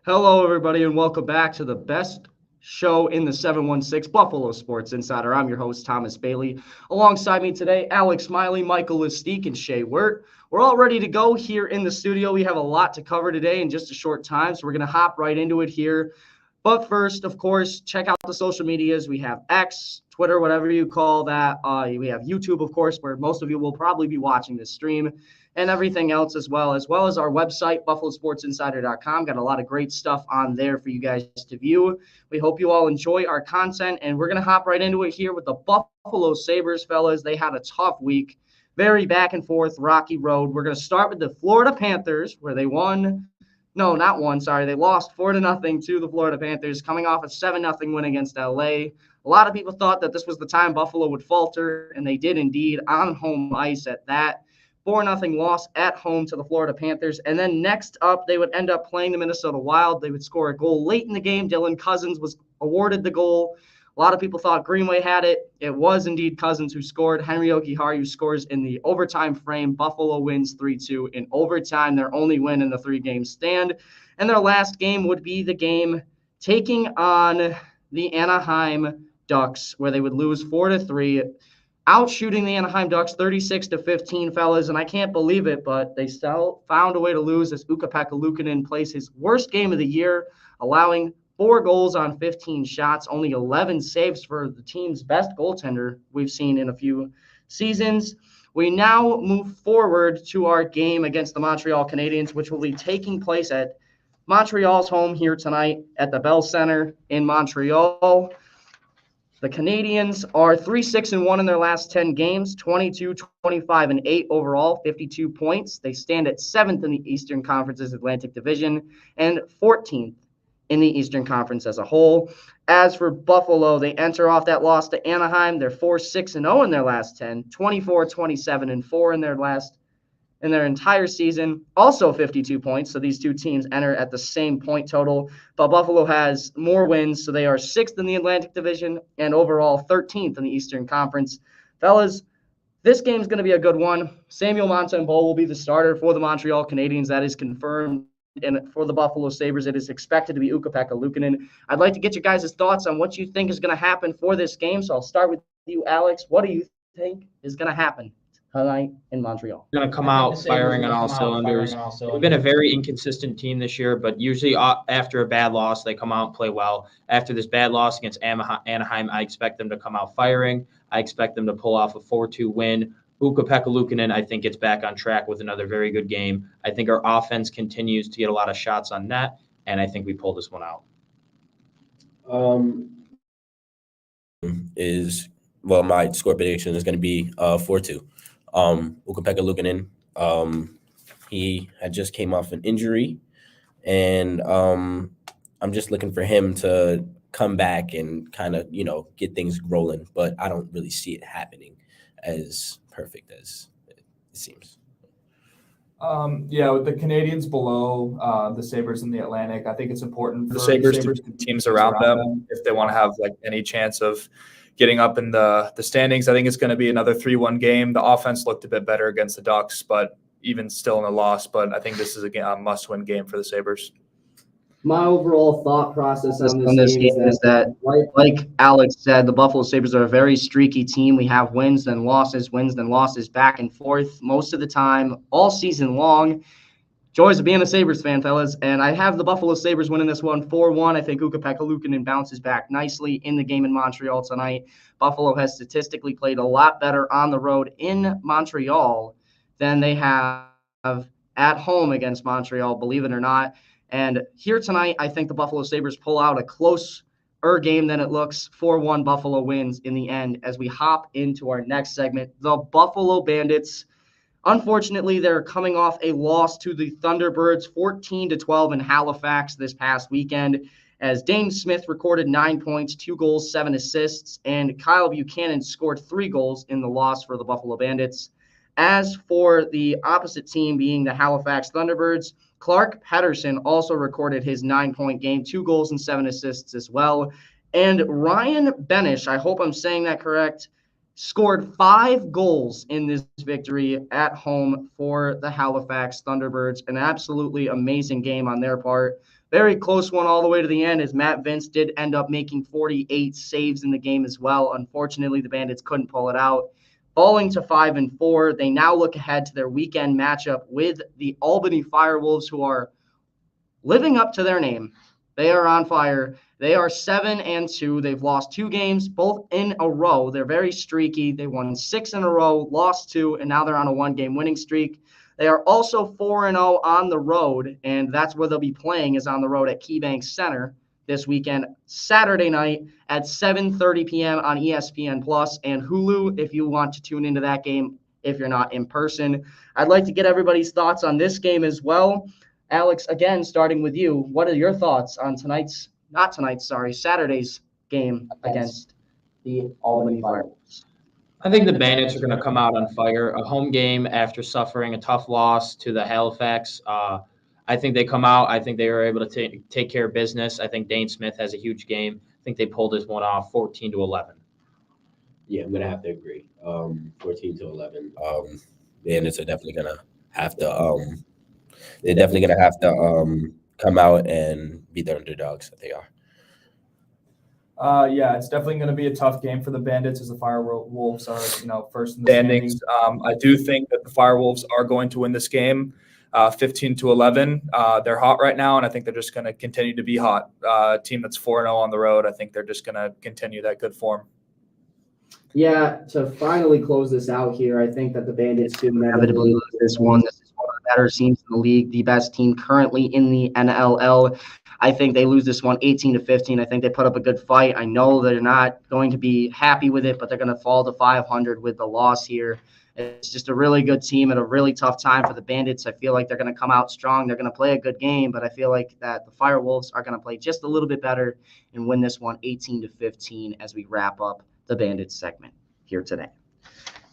Hello, everybody, and welcome back to the best show in the 716 Buffalo Sports Insider. I'm your host, Thomas Bailey. Alongside me today, Alex Smiley, Michael Listiq, and Shay Wirt. We're all ready to go here in the studio. We have a lot to cover today in just a short time, so we're going to hop right into it here. But first, of course, check out the social medias. We have X, Twitter, whatever you call that. We have YouTube, of course, where most of you will probably be watching this stream, and everything else as well as our website, buffalosportsinsider.com. Got a lot of great stuff on there for you guys to view. We hope you all enjoy our content, and we're going to hop right into it here with the Buffalo Sabres, fellas. They had a tough week, very back and forth, rocky road. We're going to start with the Florida Panthers, where they won. No, not one. Sorry. They lost 4-0 to the Florida Panthers, coming off a 7-0 win against LA. A lot of people thought that this was the time Buffalo would falter, and they did indeed on home ice at that. 4-0 loss at home to the Florida Panthers. And then next up, they would end up playing the Minnesota Wild. They would score a goal late in the game. Dylan Cousins was awarded the goal. A lot of people thought Greenway had it. It was indeed Cousins who scored. Henry Jokiharju scores in the overtime frame. Buffalo wins 3-2 in overtime, their only win in the three-game stand. And their last game would be the game taking on the Anaheim Ducks, where they would lose 4-3, outshooting the Anaheim Ducks 36-15, fellas. And I can't believe it, but they still found a way to lose as Ukko-Pekka Luukkonen plays his worst game of the year, allowing 4 goals on 15 shots, only 11 saves for the team's best goaltender we've seen in a few seasons. We now move forward to our game against the Montreal Canadiens, which will be taking place at Montreal's home here tonight at the Bell Center in Montreal. The Canadiens are 3-6-1 in their last 10 games, 22-25-8 overall, 52 points. They stand at 7th in the Eastern Conference's Atlantic Division and 14th in the Eastern Conference as a whole. As for Buffalo, they enter off that loss to Anaheim. They're 4-6-0 in their last 10, 24-27-4 in their entire season, also 52 points. So these two teams enter at the same point total, but Buffalo has more wins, so they are 6th in the Atlantic Division and overall 13th in the Eastern Conference. Fellas, this game is going to be a good one. Samuel Montembeault will be the starter for the Montreal Canadiens. That is confirmed. And for the Buffalo Sabres, it is expected to be Ukko-Pekka Luukkonen. I'd like to get your guys' thoughts on what you think is going to happen for this game. So I'll start with you, Alex. What do you think is going to happen tonight in Montreal? Going to come out firing on all cylinders. They've been a very inconsistent team this year, but usually after a bad loss, they come out and play well. After this bad loss against Anaheim, I expect them to come out firing. I expect them to pull off a 4-2 win. Ukko-Pekka Luukkonen, I think, gets back on track with another very good game. I think our offense continues to get a lot of shots on net, and I think we pull this one out. My score prediction is going to be 4-2. Ukko-Pekka Luukkonen, he had just came off an injury, and I'm just looking for him to come back and kind of, get things rolling, but I don't really see it happening as perfect as it seems. With the Canadiens below the Sabres in the Atlantic, I think it's important for the Sabres to teams around them if they want to have any chance of getting up in the standings. I think it's going to be another 3-1 game. The offense looked a bit better against the Ducks, but even still in a loss. But I think this is a must-win game for the Sabres. My overall thought process on this game is that, like Alex said, the Buffalo Sabres are a very streaky team. We have wins, then losses, back and forth most of the time, all season long. Joys of being a Sabres fan, fellas. And I have the Buffalo Sabres winning this one 4-1. I think Ukko-Pekka Luukkonen bounces back nicely in the game in Montreal tonight. Buffalo has statistically played a lot better on the road in Montreal than they have at home against Montreal, believe it or not. And here tonight, I think the Buffalo Sabres pull out a closer game than it looks. 4-1 Buffalo wins in the end as we hop into our next segment. The Buffalo Bandits, unfortunately, they're coming off a loss to the Thunderbirds, 14-12 in Halifax this past weekend, as Dane Smith recorded 9 points, 2 goals, 7 assists, and Kyle Buchanan scored 3 goals in the loss for the Buffalo Bandits. As for the opposite team being the Halifax Thunderbirds, Clark Pettersson also recorded his 9-point game, 2 goals and 7 assists as well. And Ryan Benish, I hope I'm saying that correct, scored 5 goals in this victory at home for the Halifax Thunderbirds. An absolutely amazing game on their part. Very close one all the way to the end, as Matt Vince did end up making 48 saves in the game as well. Unfortunately, the Bandits couldn't pull it out. Falling to 5-4, they now look ahead to their weekend matchup with the Albany Firewolves, who are living up to their name. They are on fire. They are 7-2. They've lost 2 games, both in a row. They're very streaky. They won 6 in a row, lost 2, and now they're on a 1-game winning streak. They are also 4-0 on the road, and that's where they'll be playing, is on the road at KeyBank Center this weekend, Saturday night at 7:30 p.m. on ESPN Plus and Hulu if you want to tune into that game if you're not in person. I'd like to get everybody's thoughts on this game as well. Alex, again, starting with you, what are your thoughts on Saturday's game against the Albany Firewolves? I think the Bandits are going to come out on fire. A home game after suffering a tough loss to the Halifax. I think they come out. I think they were able to take care of business. I think Dane Smith has a huge game. I think they pulled this one off 14-11. Yeah, I'm gonna have to agree. 14-11. Bandits are definitely gonna have to. They're definitely gonna have to come out and beat the underdogs that they are. Yeah, it's definitely going to be a tough game for the Bandits, as the Firewolves are, first in the standings. I do think that the Firewolves are going to win this game, 15-11. They're hot right now, and I think they're just going to continue to be hot. A team that's 4-0 on the road, I think they're just going to continue that good form. Yeah, to finally close this out here, I think that the Bandits do inevitably lose this one. This is one of the better teams in the league, the best team currently in the NLL. I think they lose this one 18-15. I think they put up a good fight. I know they're not going to be happy with it, but they're going to fall to 500 with the loss here. It's just a really good team at a really tough time for the Bandits. I feel like they're going to come out strong. They're going to play a good game, but I feel like that the Firewolves are going to play just a little bit better and win this one 18-15 as we wrap up the Bandits segment here today.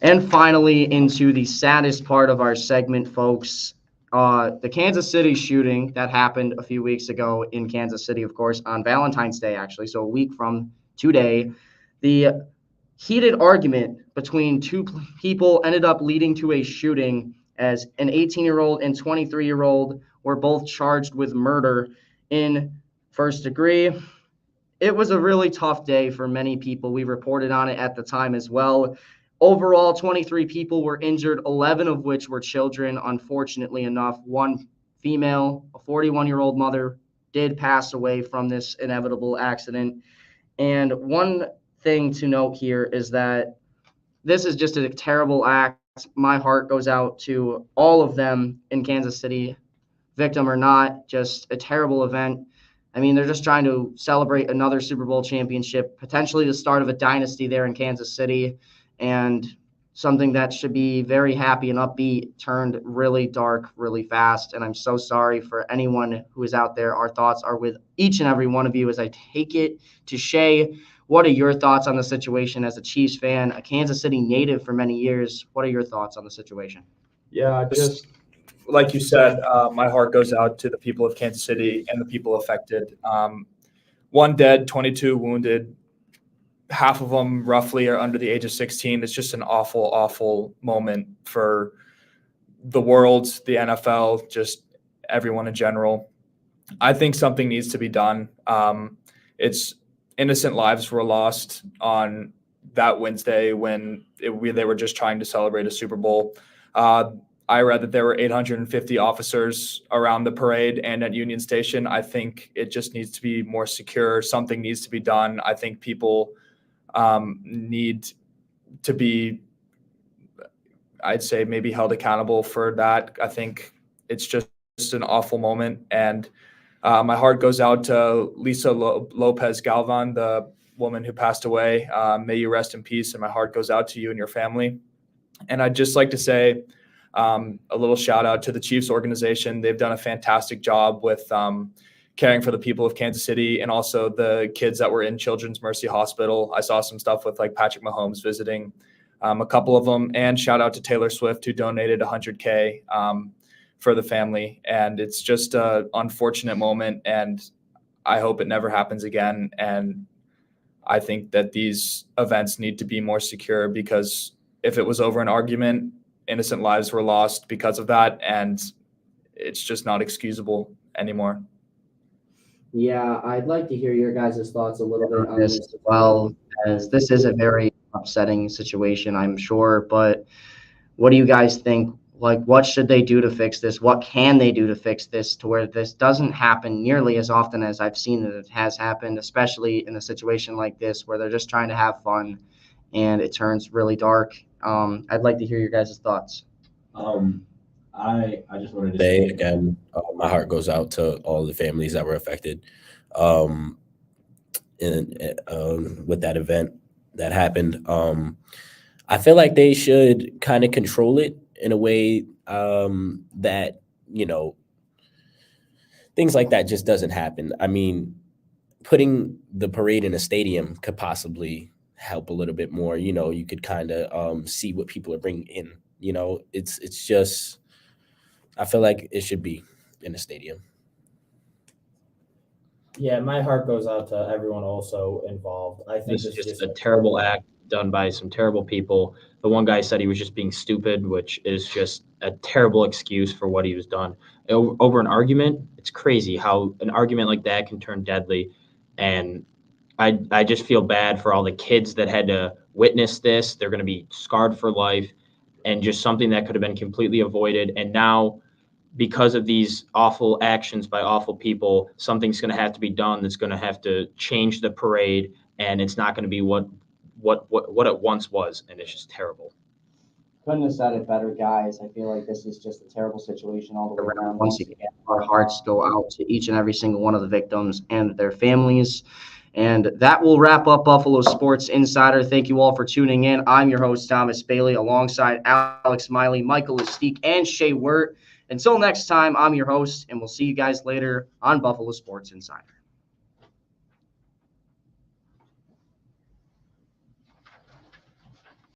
And finally, into the saddest part of our segment, folks, the Kansas City shooting that happened a few weeks ago in Kansas City, of course, on Valentine's Day, actually, so a week from today. The heated argument between 2 people ended up leading to a shooting, as an 18-year-old and 23-year-old were both charged with murder in first degree. It was a really tough day for many people. We reported on it at the time as well. Overall, 23 people were injured, 11 of which were children. Unfortunately enough, one female, a 41-year-old mother, did pass away from this inevitable accident. And one thing to note here is that this is just a terrible act. My heart goes out to all of them in Kansas City, victim or not, just a terrible event. I mean, they're just trying to celebrate another Super Bowl championship, potentially the start of a dynasty there in Kansas City, and something that should be very happy and upbeat turned really dark really fast. And I'm so sorry for anyone who is out there. Our thoughts are with each and every one of you as I take it to Shay. What are your thoughts on the situation as a Chiefs fan, a Kansas City native for many years? What are your thoughts on the situation? Yeah, just like you said, my heart goes out to the people of Kansas City and the people affected. 1 dead, 22 wounded. Half of them roughly are under the age of 16. It's just an awful, awful moment for the world, the NFL, just everyone in general. I think something needs to be done. It's innocent lives were lost on that Wednesday when they were just trying to celebrate a Super Bowl. I read that there were 850 officers around the parade and at Union Station. I think it just needs to be more secure. Something needs to be done. I think people need to be, I'd say, maybe held accountable for that. I think it's just an awful moment. And my heart goes out to Lisa Lopez Galvan, the woman who passed away. May you rest in peace. And my heart goes out to you and your family. And I'd just like to say a little shout out to the Chiefs organization. They've done a fantastic job with caring for the people of Kansas City and also the kids that were in Children's Mercy Hospital. I saw some stuff with like Patrick Mahomes visiting a couple of them, and shout out to Taylor Swift, who donated $100K for the family. And it's just an unfortunate moment, and I hope it never happens again. And I think that these events need to be more secure, because if it was over an argument, innocent lives were lost because of that, and it's just not excusable anymore. Yeah, I'd like to hear your guys' thoughts a little bit on this as well, as this is a very upsetting situation, I'm sure. But what do you guys think? Like, what should they do to fix this? What can they do to fix this to where this doesn't happen nearly as often as I've seen that it has happened, especially in a situation like this where they're just trying to have fun and it turns really dark? I'd like to hear your guys' thoughts. I just wanted to say again, my heart goes out to all the families that were affected, with that event that happened. I feel like they should kind of control it in a way that, things like that just doesn't happen. I mean, putting the parade in a stadium could possibly help a little bit more. You could kind of see what people are bringing in. It's just, I feel like it should be in a stadium. Yeah, my heart goes out to everyone also involved. I think this is just a terrible act done by some terrible people. The one guy said he was just being stupid, which is just a terrible excuse for what he was done. Over an argument, it's crazy how an argument like that can turn deadly. And I just feel bad for all the kids that had to witness this. They're going to be scarred for life, and just something that could have been completely avoided. And now, because of these awful actions by awful people, something's going to have to be done that's going to have to change the parade, and it's not going to be what it once was, and it's just terrible. Couldn't have said it better, guys. I feel like this is just a terrible situation all the way around. Once again, our hearts go out to each and every single one of the victims and their families. And that will wrap up Buffalo Sports Insider. Thank you all for tuning in. I'm your host, Thomas Bailey, alongside Alex Miley, Michael Lastique, and Shea Wirt. Until next time, I'm your host, and we'll see you guys later on Buffalo Sports Insider.